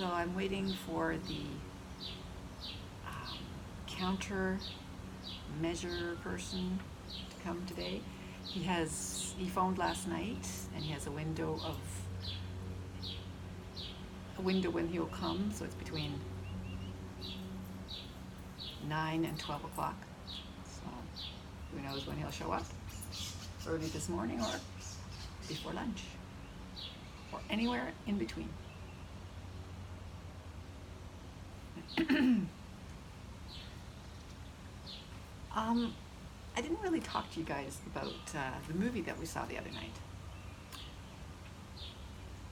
So I'm waiting for the counter measure person to come today. He phoned last night, and he has a window when he'll come, so it's between 9 and 12 o'clock. So who knows when he'll show up, early this morning or before lunch, or anywhere in between. I didn't really talk to you guys about the movie that we saw the other night,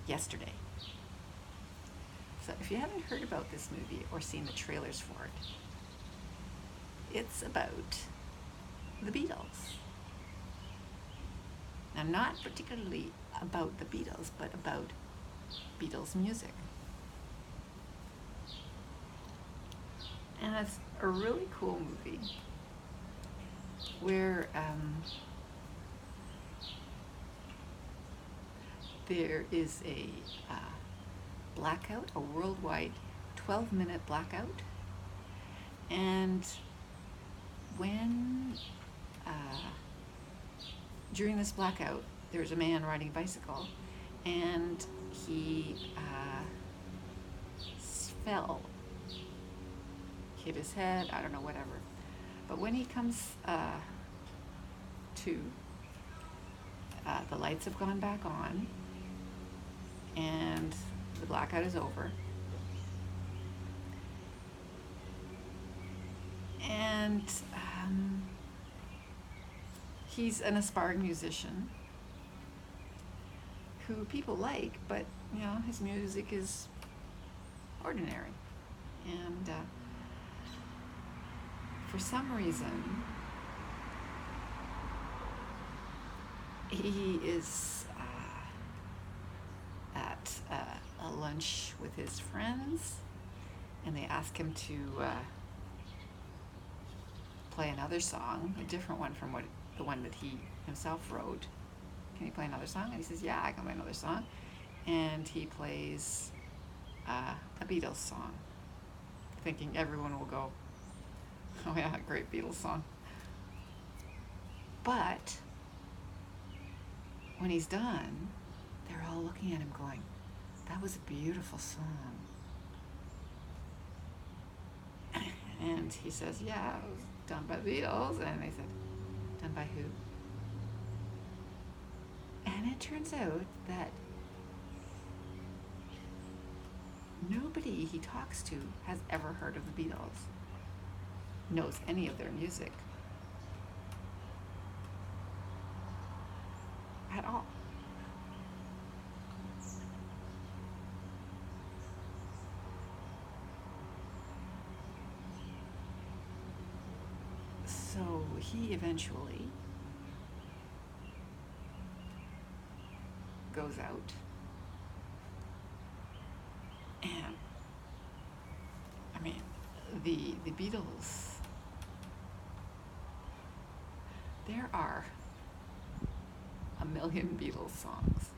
yesterday. So if you haven't heard about this movie or seen the trailers for it, it's about the Beatles. Now, not particularly about the Beatles, but about Beatles music. And it's a really cool movie where there is a blackout, a worldwide 12-minute blackout. And when during this blackout, there's a man riding a bicycle, and he fell, hit his head, I don't know, whatever. But when he comes to, the lights have gone back on, and the blackout is over. And he's an aspiring musician who people like, but his music is ordinary. And for some reason, he is at a lunch with his friends, and they ask him to play another song, a different one from the one that he himself wrote. Can you play another song? And he says, yeah, I can play another song. And he plays a Beatles song, thinking everyone will go, oh yeah, great Beatles song. But when he's done, they're all looking at him going, that was a beautiful song. And he says, yeah, it was done by the Beatles. And they said, done by who? And it turns out that nobody he talks to has ever heard of the Beatles, knows any of their music at all. So he eventually goes out, and I mean, the Beatles, there are a million Beatles songs,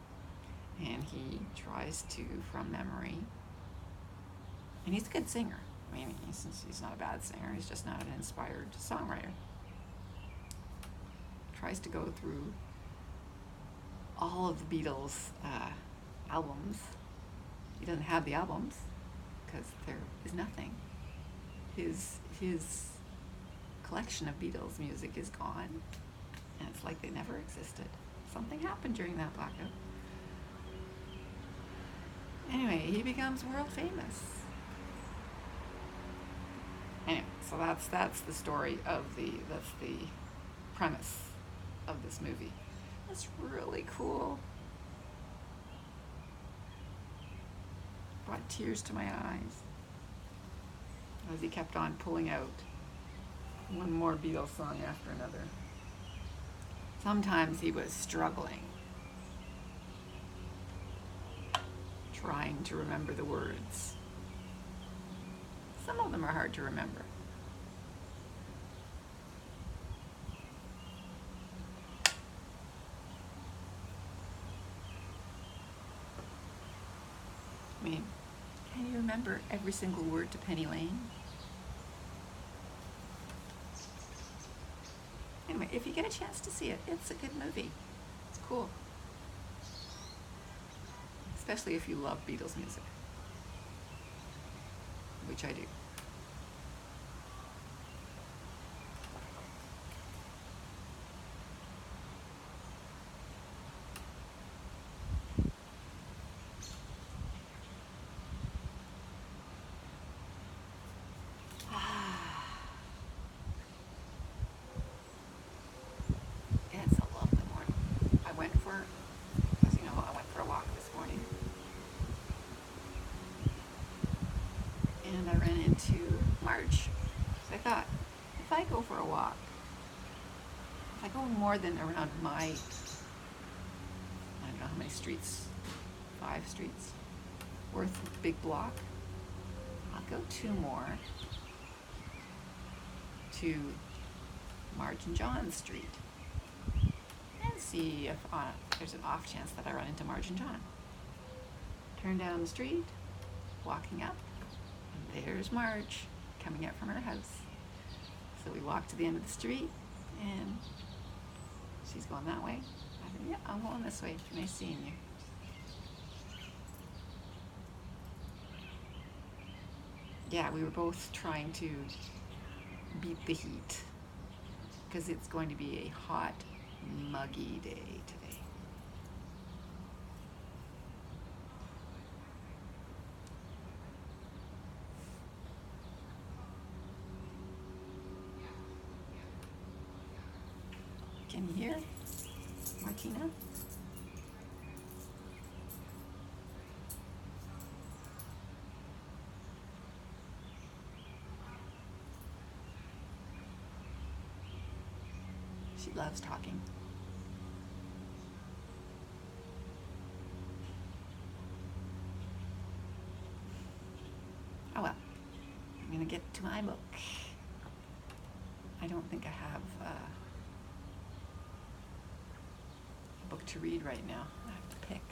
and he tries to from memory, and he's a good singer. I mean, since he's not a bad singer, he's just not an inspired songwriter. Tries to go through all of the Beatles albums. He doesn't have the albums because there is nothing. His collection of Beatles music is gone, and it's like they never existed. Something happened during that blackout. Anyway, he becomes world famous. Anyway, so that's the story that's the premise of this movie. It's really cool. Brought tears to my eyes as he kept on pulling out one more Beatles song after another. Sometimes he was struggling, trying to remember the words. Some of them are hard to remember. I mean, Can you remember every single word to Penny Lane? Anyway, if you get a chance to see it, it's a good movie. It's cool. Especially if you love Beatles music, which I do. It's a lovely morning. As you know, I went for a walk this morning. And I ran into Marge. So I thought, if I go for a walk, if I go more than around I don't know how many streets, 5 streets worth of big block, I'll go 2 more to Marge and John Street and see if there's an off chance that I run into Marge and John. Turn down the street, walking up, and there's Marge coming out from her house. So we walk to the end of the street, and she's going that way. I said, yeah, I'm going this way. Nice seeing you. Yeah, we were both trying to beat the heat because it's going to be a hot, muggy day today. Can you hear Martina? She loves talking. Oh well, I'm gonna get to my book. I don't think I have a book to read right now. I have to pick.